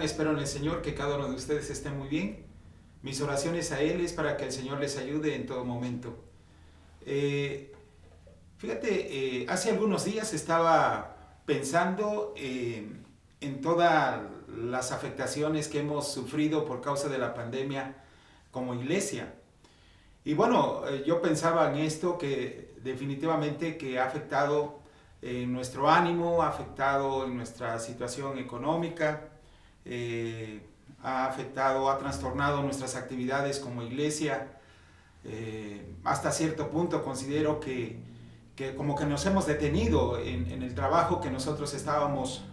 están? Espero en el Señor que cada uno de ustedes esté muy bien. Mis oraciones a Él es para que el Señor les ayude en todo momento. Hace algunos días estaba pensando en todas las afectaciones que hemos sufrido por causa de la pandemia como iglesia. Y bueno, yo pensaba en esto que definitivamente que ha afectado nuestro ánimo, ha afectado nuestra situación económica, ha trastornado nuestras actividades como iglesia. Hasta cierto punto considero que como que nos hemos detenido en el trabajo que nosotros estábamos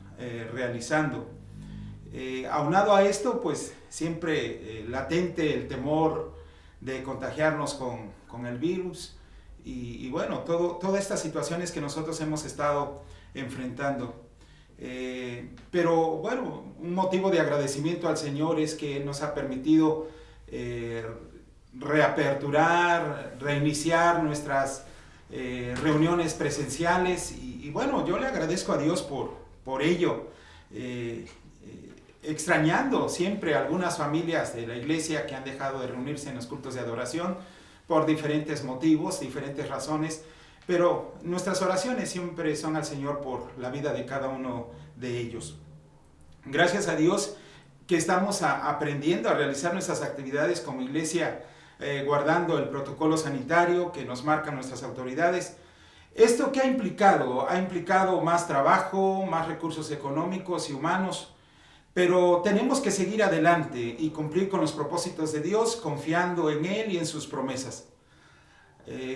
realizando. Aunado a esto, pues siempre latente el temor de contagiarnos con el virus y bueno, todas estas situaciones que nosotros hemos estado enfrentando. Pero bueno, un motivo de agradecimiento al Señor es que Él nos ha permitido reaperturar, reiniciar nuestras reuniones presenciales y bueno, yo le agradezco a Dios por ello. Extrañando siempre a algunas familias de la iglesia que han dejado de reunirse en los cultos de adoración por diferentes motivos, diferentes razones, pero nuestras oraciones siempre son al Señor por la vida de cada uno de ellos. Gracias a Dios que estamos aprendiendo a realizar nuestras actividades como iglesia, guardando el protocolo sanitario que nos marcan nuestras autoridades. ¿Esto qué ha implicado? Ha implicado más trabajo, más recursos económicos y humanos, pero tenemos que seguir adelante y cumplir con los propósitos de Dios, confiando en Él y en sus promesas.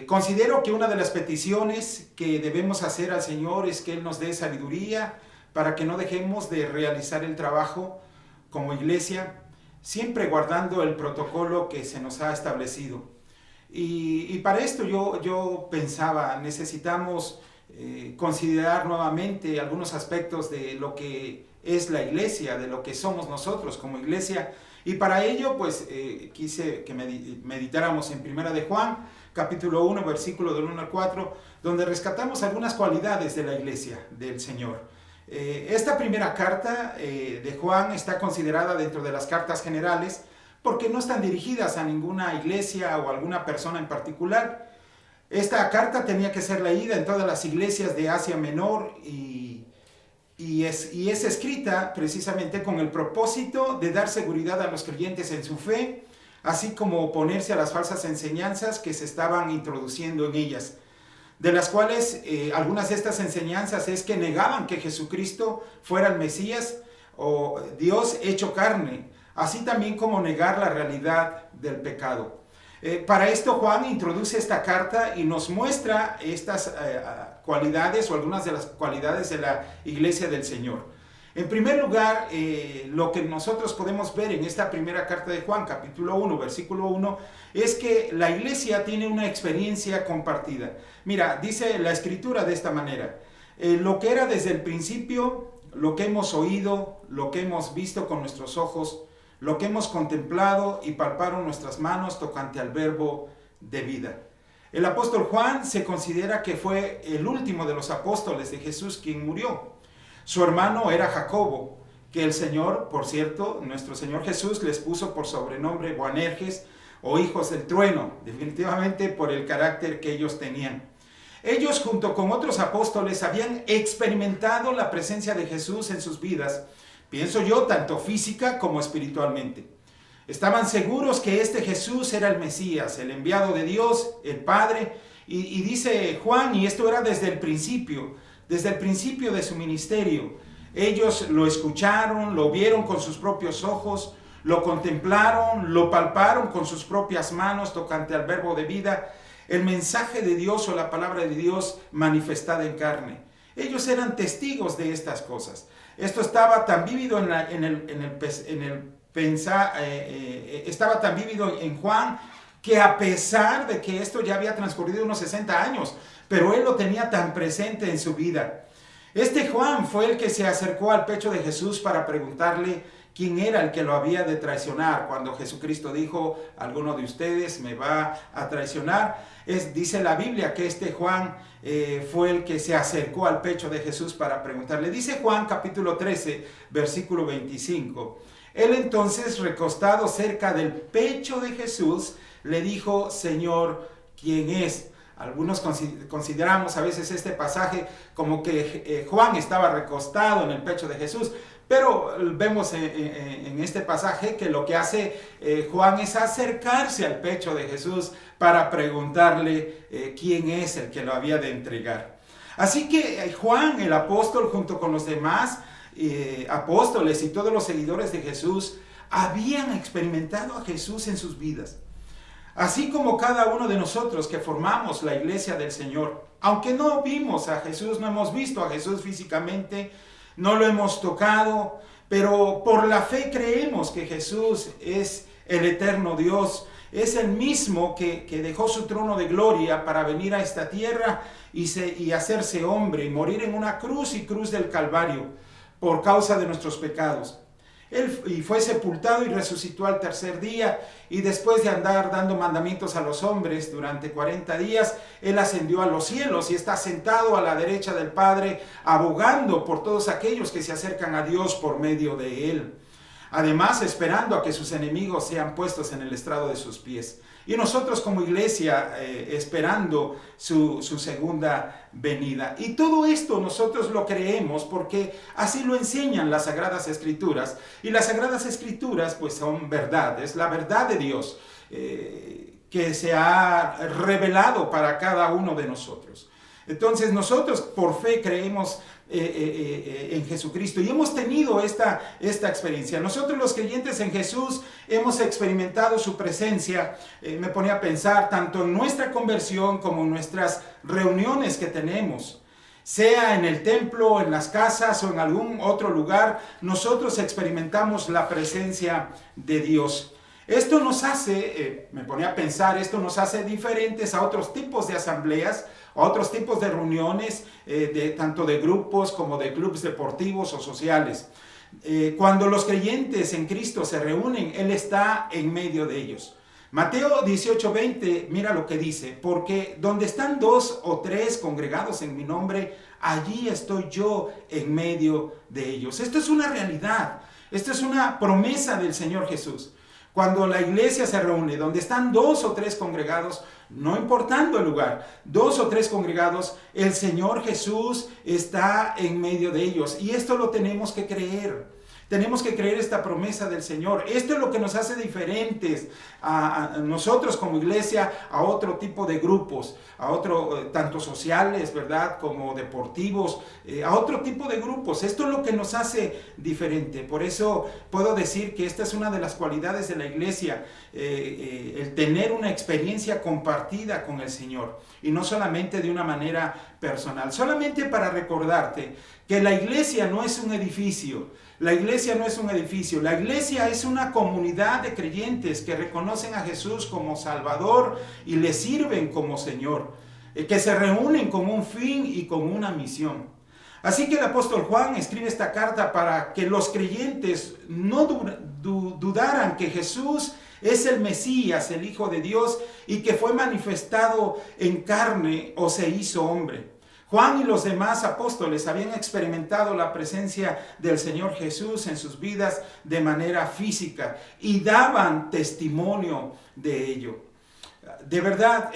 Considero que una de las peticiones que debemos hacer al Señor es que Él nos dé sabiduría para que no dejemos de realizar el trabajo como iglesia, siempre guardando el protocolo que se nos ha establecido. Y para esto yo pensaba, necesitamos considerar nuevamente algunos aspectos de lo que es la iglesia, de lo que somos nosotros como iglesia, y para ello pues quise que meditáramos en Primera de Juan, capítulo 1, versículo del 1 al 4, donde rescatamos algunas cualidades de la iglesia del Señor. Esta primera carta de Juan está considerada dentro de las cartas generales porque no están dirigidas a ninguna iglesia o alguna persona en particular. Esta carta tenía que ser leída en todas las iglesias de Asia Menor y es escrita precisamente con el propósito de dar seguridad a los creyentes en su fe, así como oponerse a las falsas enseñanzas que se estaban introduciendo en ellas, de las cuales algunas de estas enseñanzas es que negaban que Jesucristo fuera el Mesías o Dios hecho carne, así también como negar la realidad del pecado. Para esto Juan introduce esta carta y nos muestra estas cualidades o algunas de las cualidades de la iglesia del Señor. En primer lugar, lo que nosotros podemos ver en esta primera carta de Juan, capítulo 1, versículo 1, es que la iglesia tiene una experiencia compartida. Mira, dice la Escritura de esta manera: lo que era desde el principio, lo que hemos oído, lo que hemos visto con nuestros ojos, lo que hemos contemplado y palparon nuestras manos tocante al verbo de vida. El apóstol Juan se considera que fue el último de los apóstoles de Jesús quien murió. Su hermano era Jacobo, que el Señor, por cierto, nuestro Señor Jesús les puso por sobrenombre Boanerges o hijos del trueno, definitivamente por el carácter que ellos tenían. Ellos, junto con otros apóstoles, habían experimentado la presencia de Jesús en sus vidas, pienso yo, tanto física como espiritualmente. Estaban seguros que este Jesús era el Mesías, el enviado de Dios, el Padre, y dice Juan, y esto era desde el principio de su ministerio. Ellos lo escucharon, lo vieron con sus propios ojos, lo contemplaron, lo palparon con sus propias manos tocante al verbo de vida, el mensaje de Dios o la palabra de Dios manifestada en carne. Ellos eran testigos de estas cosas. Esto estaba tan vívido estaba tan vívido en Juan que a pesar de que esto ya había transcurrido unos 60 años, pero él lo tenía tan presente en su vida. Este Juan fue el que se acercó al pecho de Jesús para preguntarle quién era el que lo había de traicionar. Cuando Jesucristo dijo, alguno de ustedes me va a traicionar, dice la Biblia que Juan fue el que se acercó al pecho de Jesús para preguntarle. Dice Juan capítulo 13, versículo 25. Él entonces, recostado cerca del pecho de Jesús, le dijo, Señor, ¿quién es? Algunos consideramos a veces este pasaje como que Juan estaba recostado en el pecho de Jesús, pero vemos en este pasaje que lo que hace Juan es acercarse al pecho de Jesús para preguntarle quién es el que lo había de entregar. Así que Juan, el apóstol, junto con los demás apóstoles y todos los seguidores de Jesús, habían experimentado a Jesús en sus vidas. Así como cada uno de nosotros que formamos la iglesia del Señor, aunque no vimos a Jesús, no hemos visto a Jesús físicamente, no lo hemos tocado, pero por la fe creemos que Jesús es el eterno Dios, es el mismo que dejó su trono de gloria para venir a esta tierra y hacerse hombre y morir en una cruz y cruz del Calvario por causa de nuestros pecados. Él fue sepultado y resucitó al tercer día, y después de andar dando mandamientos a los hombres durante 40 días, Él ascendió a los cielos y está sentado a la derecha del Padre, abogando por todos aquellos que se acercan a Dios por medio de Él. Además, esperando a que sus enemigos sean puestos en el estrado de sus pies. Y nosotros como iglesia esperando su segunda venida. Y todo esto nosotros lo creemos porque así lo enseñan las Sagradas Escrituras. Y las Sagradas Escrituras pues son verdad, es la verdad de Dios que se ha revelado para cada uno de nosotros. Entonces nosotros por fe creemos en Jesucristo y hemos tenido esta experiencia. Nosotros los creyentes en Jesús hemos experimentado su presencia. Me ponía a pensar tanto en nuestra conversión como en nuestras reuniones que tenemos, sea en el templo, en las casas o en algún otro lugar. Nosotros experimentamos la presencia de Dios. Esto nos hace, me ponía a pensar, esto nos hace diferentes a otros tipos de asambleas, a otros tipos de reuniones, tanto de grupos como de clubes deportivos o sociales. Cuando los creyentes en Cristo se reúnen, Él está en medio de ellos. Mateo 18:20, mira lo que dice, porque donde están 2 o 3 congregados en mi nombre, allí estoy yo en medio de ellos. Esto es una realidad, esto es una promesa del Señor Jesús. Cuando la iglesia se reúne, donde están 2 o 3 congregados, no importando el lugar, 2 o 3 congregados, el Señor Jesús está en medio de ellos. Y esto lo tenemos que creer. Tenemos que creer esta promesa del Señor. Esto es lo que nos hace diferentes a nosotros como iglesia, a otro tipo de grupos, a tanto sociales, ¿verdad? Como deportivos, a otro tipo de grupos. Esto es lo que nos hace diferente. Por eso puedo decir que esta es una de las cualidades de la iglesia, el tener una experiencia compartida con el Señor. Y no solamente de una manera personal. Solamente para recordarte que la iglesia no es un edificio. La iglesia no es un edificio, la iglesia es una comunidad de creyentes que reconocen a Jesús como Salvador y le sirven como Señor, que se reúnen con un fin y con una misión. Así que el apóstol Juan escribe esta carta para que los creyentes no dudaran que Jesús es el Mesías, el Hijo de Dios, y que fue manifestado en carne o se hizo hombre. Juan y los demás apóstoles habían experimentado la presencia del Señor Jesús en sus vidas de manera física y daban testimonio de ello. De verdad,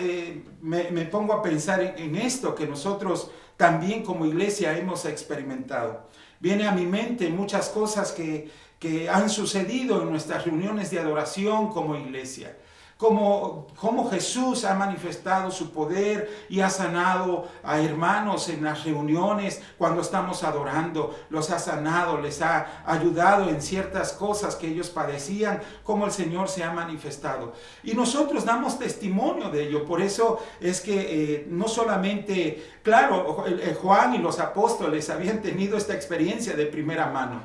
me pongo a pensar en esto que nosotros también como iglesia hemos experimentado. Viene a mi mente muchas cosas que han sucedido en nuestras reuniones de adoración como iglesia. Como Jesús ha manifestado su poder y ha sanado a hermanos en las reuniones cuando estamos adorando, los ha sanado, les ha ayudado en ciertas cosas que ellos padecían, como el Señor se ha manifestado. Y nosotros damos testimonio de ello, por eso es que no solamente, claro, Juan y los apóstoles habían tenido esta experiencia de primera mano.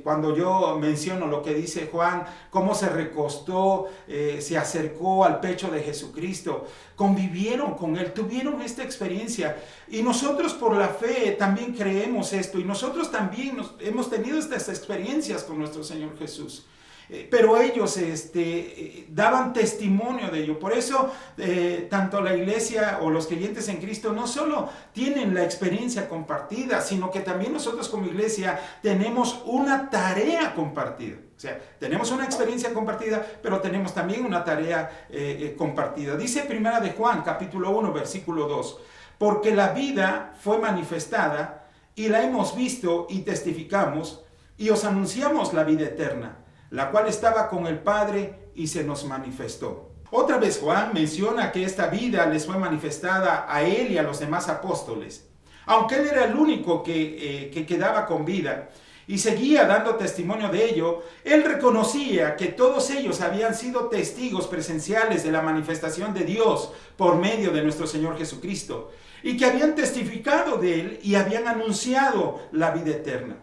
cuando yo menciono lo que dice Juan, cómo se recostó, se acercó al pecho de Jesucristo, convivieron con Él, tuvieron esta experiencia. Y nosotros por la fe también creemos esto, y nosotros también hemos tenido estas experiencias con nuestro Señor Jesús. Pero ellos daban testimonio de ello. Por eso, tanto la iglesia o los creyentes en Cristo no solo tienen la experiencia compartida, sino que también nosotros como iglesia tenemos una tarea compartida. O sea, tenemos una experiencia compartida, pero tenemos también una tarea compartida. Dice Primera de Juan, capítulo 1, versículo 2. Porque la vida fue manifestada y la hemos visto y testificamos y os anunciamos la vida eterna, la cual estaba con el Padre y se nos manifestó. Otra vez Juan menciona que esta vida les fue manifestada a él y a los demás apóstoles. Aunque él era el único que quedaba con vida y seguía dando testimonio de ello, él reconocía que todos ellos habían sido testigos presenciales de la manifestación de Dios por medio de nuestro Señor Jesucristo y que habían testificado de él y habían anunciado la vida eterna.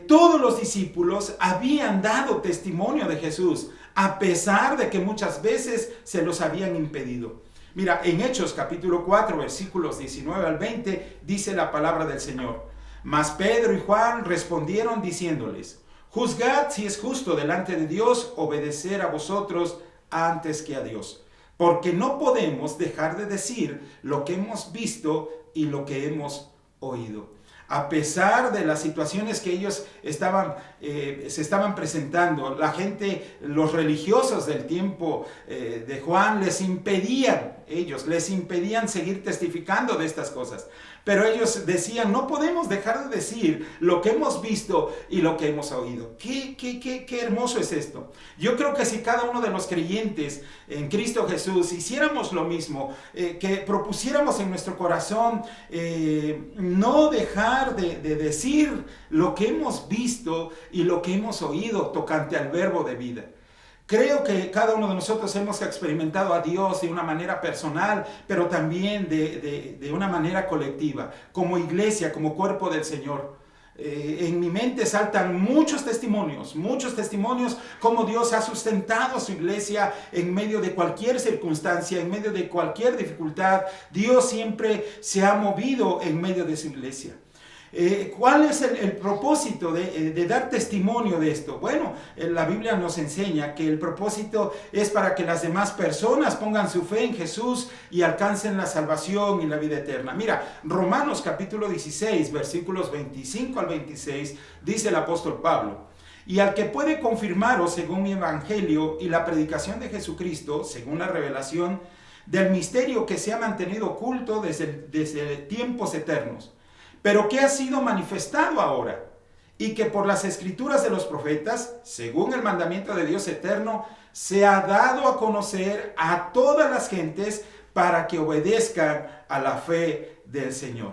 Todos los discípulos habían dado testimonio de Jesús, a pesar de que muchas veces se los habían impedido. Mira, en Hechos capítulo 4, versículos 19 al 20, dice la palabra del Señor. Mas Pedro y Juan respondieron diciéndoles, juzgad si es justo delante de Dios obedecer a vosotros antes que a Dios. Porque no podemos dejar de decir lo que hemos visto y lo que hemos oído. A pesar de las situaciones que ellos se estaban presentando, la gente, los religiosos del tiempo de Juan les impedían seguir testificando de estas cosas. Pero ellos decían, no podemos dejar de decir lo que hemos visto y lo que hemos oído. Qué hermoso es esto. Yo creo que si cada uno de los creyentes en Cristo Jesús hiciéramos lo mismo, que propusiéramos en nuestro corazón no dejar de decir lo que hemos visto y lo que hemos oído tocante al verbo de vida. Creo que cada uno de nosotros hemos experimentado a Dios de una manera personal, pero también de una manera colectiva, como iglesia, como cuerpo del Señor. En mi mente saltan muchos testimonios, cómo Dios ha sustentado a su iglesia en medio de cualquier circunstancia, en medio de cualquier dificultad. Dios siempre se ha movido en medio de su iglesia. ¿Cuál es el propósito de dar testimonio de esto? Bueno, la Biblia nos enseña que el propósito es para que las demás personas pongan su fe en Jesús y alcancen la salvación y la vida eterna. Mira, Romanos capítulo 16, versículos 25 al 26, dice el apóstol Pablo, y al que puede confirmaros según mi evangelio y la predicación de Jesucristo, según la revelación del misterio que se ha mantenido oculto desde tiempos eternos, pero que ha sido manifestado ahora, y que por las escrituras de los profetas, según el mandamiento de Dios eterno, se ha dado a conocer a todas las gentes para que obedezcan a la fe del Señor.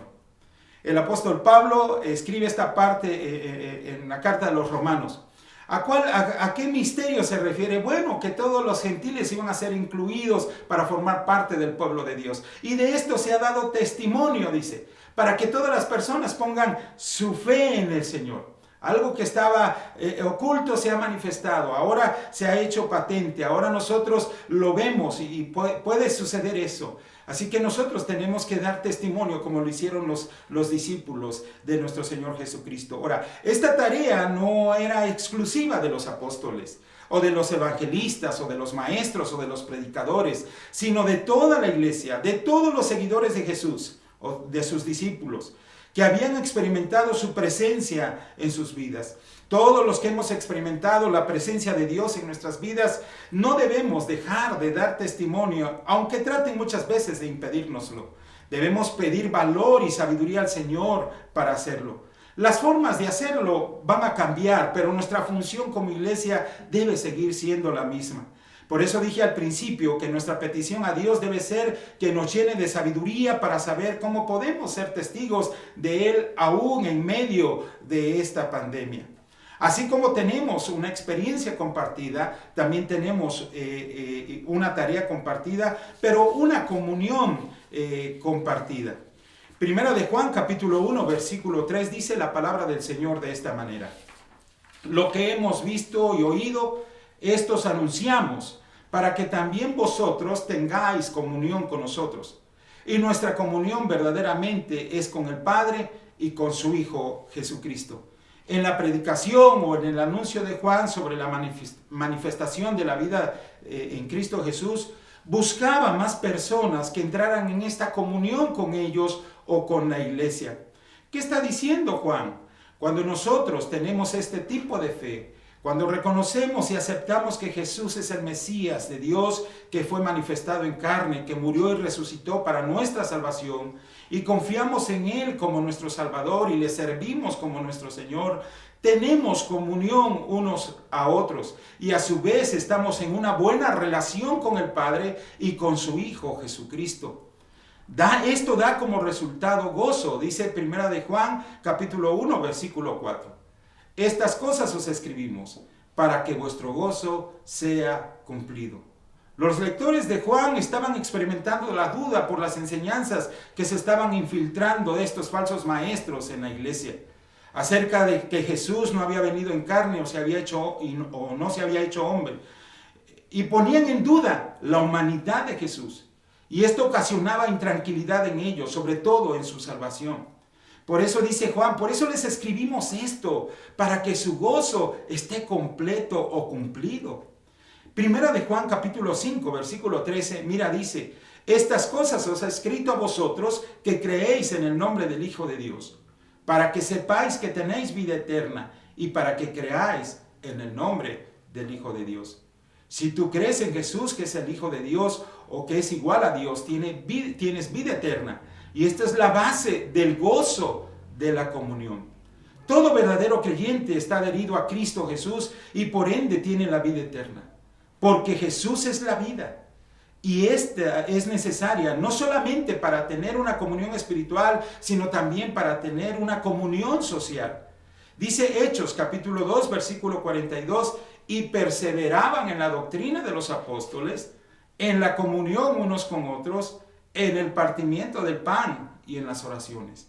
El apóstol Pablo escribe esta parte en la carta de los Romanos. ¿A qué misterio se refiere? Bueno, que todos los gentiles iban a ser incluidos para formar parte del pueblo de Dios. Y de esto se ha dado testimonio, dice, para que todas las personas pongan su fe en el Señor. Algo que estaba oculto se ha manifestado, ahora se ha hecho patente, ahora nosotros lo vemos y puede suceder eso. Así que nosotros tenemos que dar testimonio como lo hicieron los discípulos de nuestro Señor Jesucristo. Ahora, esta tarea no era exclusiva de los apóstoles, o de los evangelistas, o de los maestros, o de los predicadores, sino de toda la iglesia, de todos los seguidores de Jesús, o de sus discípulos, que habían experimentado su presencia en sus vidas. Todos los que hemos experimentado la presencia de Dios en nuestras vidas, no debemos dejar de dar testimonio, aunque traten muchas veces de impedírnoslo. Debemos pedir valor y sabiduría al Señor para hacerlo. Las formas de hacerlo van a cambiar, pero nuestra función como iglesia debe seguir siendo la misma. Por eso dije al principio que nuestra petición a Dios debe ser que nos llene de sabiduría para saber cómo podemos ser testigos de Él aún en medio de esta pandemia. Así como tenemos una experiencia compartida, también tenemos una tarea compartida, pero una comunión compartida. Primera de Juan, capítulo 1, versículo 3, dice la palabra del Señor de esta manera. Lo que hemos visto y oído, estos anunciamos, para que también vosotros tengáis comunión con nosotros. Y nuestra comunión verdaderamente es con el Padre y con su Hijo Jesucristo. En la predicación o en el anuncio de Juan sobre la manifestación de la vida en Cristo Jesús, buscaba más personas que entraran en esta comunión con ellos o con la iglesia. ¿Qué está diciendo Juan? Cuando nosotros tenemos este tipo de fe, cuando reconocemos y aceptamos que Jesús es el Mesías de Dios, que fue manifestado en carne, que murió y resucitó para nuestra salvación, y confiamos en Él como nuestro Salvador y le servimos como nuestro Señor, tenemos comunión unos a otros y a su vez estamos en una buena relación con el Padre y con su Hijo Jesucristo. Esto da como resultado gozo, dice Primera de Juan, capítulo 1, versículo 4. Estas cosas os escribimos para que vuestro gozo sea cumplido. Los lectores de Juan estaban experimentando la duda por las enseñanzas que se estaban infiltrando de estos falsos maestros en la iglesia, acerca de que Jesús no había venido en carne o no se había hecho hombre. Y ponían en duda la humanidad de Jesús. Y esto ocasionaba intranquilidad en ellos, sobre todo en su salvación. Por eso dice Juan, por eso les escribimos esto, para que su gozo esté completo o cumplido. Primera de Juan capítulo 5, versículo 13, mira, dice, estas cosas os he escrito a vosotros que creéis en el nombre del Hijo de Dios, para que sepáis que tenéis vida eterna y para que creáis en el nombre del Hijo de Dios. Si tú crees en Jesús, que es el Hijo de Dios o que es igual a Dios, tienes vida eterna. Y esta es la base del gozo de la comunión. Todo verdadero creyente está adherido a Cristo Jesús y por ende tiene la vida eterna. Porque Jesús es la vida. Y esta es necesaria no solamente para tener una comunión espiritual, sino también para tener una comunión social. Dice Hechos capítulo 2, versículo 42, y perseveraban en la doctrina de los apóstoles, en la comunión unos con otros, en el partimiento del pan y en las oraciones.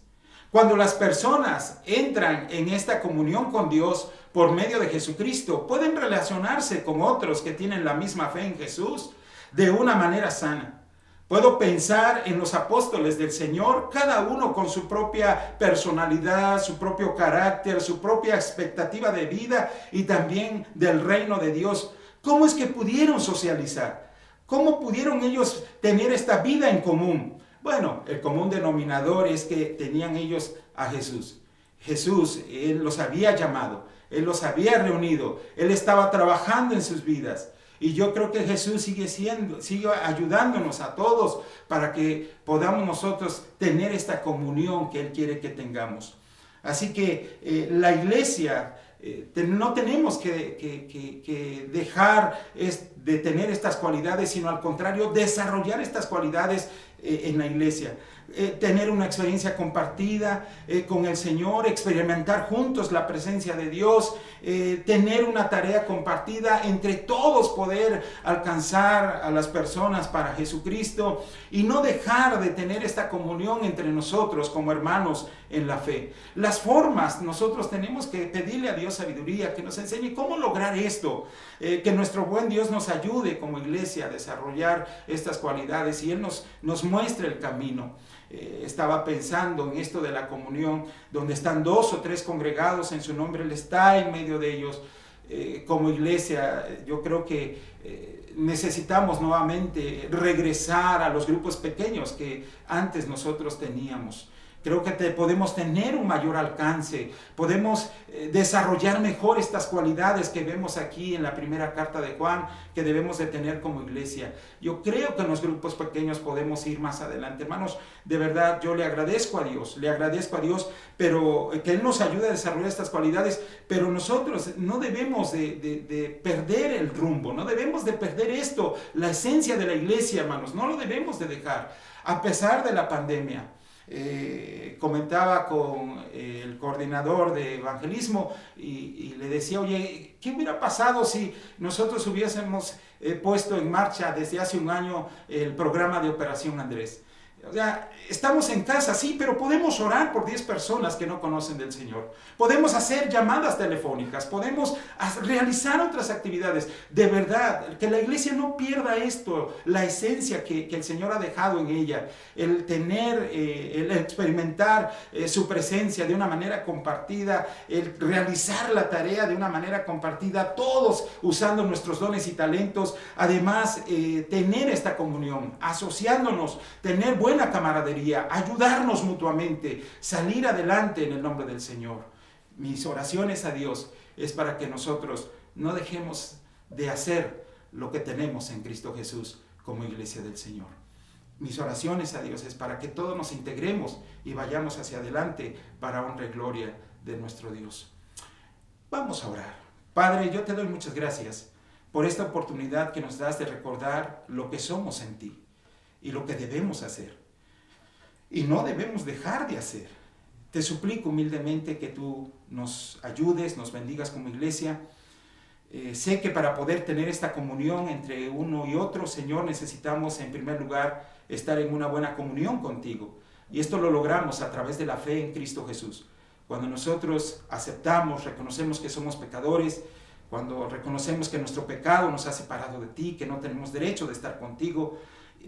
Cuando las personas entran en esta comunión con Dios por medio de Jesucristo, pueden relacionarse con otros que tienen la misma fe en Jesús de una manera sana. Puedo pensar en los apóstoles del Señor, cada uno con su propia personalidad, su propio carácter, su propia expectativa de vida y también del reino de Dios. ¿Cómo es que pudieron socializar? ¿Cómo pudieron ellos tener esta vida en común? Bueno, el común denominador es que tenían ellos a Jesús. Jesús, Él los había llamado, Él los había reunido, Él estaba trabajando en sus vidas. Y yo creo que Jesús sigue ayudándonos a todos para que podamos nosotros tener esta comunión que Él quiere que tengamos. Así que la iglesia, no tenemos que dejar de tener estas cualidades, sino al contrario, desarrollar estas cualidades en la iglesia. Tener una experiencia compartida con el Señor, experimentar juntos la presencia de Dios, tener una tarea compartida entre todos, poder alcanzar a las personas para Jesucristo y no dejar de tener esta comunión entre nosotros como hermanos en la fe. Las formas, nosotros tenemos que pedirle a Dios sabiduría, que nos enseñe cómo lograr esto, que nuestro buen Dios nos ayude como iglesia a desarrollar estas cualidades y Él nos muestre el camino. Estaba pensando en esto de la comunión, donde están 2 o 3 congregados en su nombre, Él está en medio de ellos. Como iglesia, yo creo que necesitamos nuevamente regresar a los grupos pequeños que antes nosotros teníamos. Creo que podemos tener un mayor alcance, podemos desarrollar mejor estas cualidades que vemos aquí en la primera carta de Juan, que debemos de tener como iglesia. Yo creo que en los grupos pequeños podemos ir más adelante. Hermanos, de verdad yo le agradezco a Dios, pero que Él nos ayude a desarrollar estas cualidades, pero nosotros no debemos de perder el rumbo, no debemos de perder esto, la esencia de la iglesia, hermanos, no lo debemos de dejar, a pesar de la pandemia. Comentaba con el coordinador de evangelismo y le decía, oye, ¿qué hubiera pasado si nosotros hubiésemos puesto en marcha desde hace un año el programa de Operación Andrés? O sea, estamos en casa, sí, pero podemos orar por 10 personas que no conocen del Señor. Podemos hacer llamadas telefónicas, podemos realizar otras actividades. De verdad, que la iglesia no pierda esto, la esencia que el Señor ha dejado en ella. El tener, el experimentar su presencia de una manera compartida, el realizar la tarea de una manera compartida, todos usando nuestros dones y talentos. Además, tener esta comunión, asociándonos, tener buena camaradería, ayudarnos mutuamente, salir adelante en el nombre del Señor. Mis oraciones a Dios es para que nosotros no dejemos de hacer lo que tenemos en Cristo Jesús como iglesia del Señor. Mis oraciones a Dios es para que todos nos integremos y vayamos hacia adelante para honra y gloria de nuestro Dios. Vamos a orar. Padre, yo te doy muchas gracias por esta oportunidad que nos das de recordar lo que somos en ti y lo que debemos hacer. Y no debemos dejar de hacer. Te suplico humildemente que tú nos ayudes, nos bendigas como iglesia. Sé que para poder tener esta comunión entre uno y otro, Señor, necesitamos en primer lugar estar en una buena comunión contigo. Y esto lo logramos a través de la fe en Cristo Jesús. Cuando nosotros aceptamos, reconocemos que somos pecadores, cuando reconocemos que nuestro pecado nos ha separado de ti, que no tenemos derecho de estar contigo,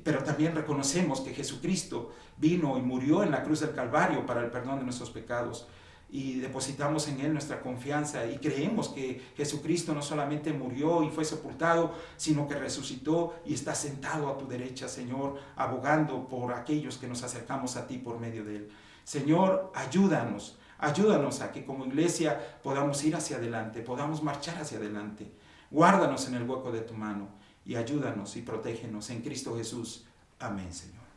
pero también reconocemos que Jesucristo vino y murió en la cruz del Calvario para el perdón de nuestros pecados, y depositamos en Él nuestra confianza y creemos que Jesucristo no solamente murió y fue sepultado, sino que resucitó y está sentado a tu derecha, Señor, abogando por aquellos que nos acercamos a ti por medio de Él. Señor, ayúdanos a que como iglesia podamos ir hacia adelante, podamos marchar hacia adelante. Guárdanos en el hueco de tu mano y ayúdanos y protégenos en Cristo Jesús. Amén, Señor.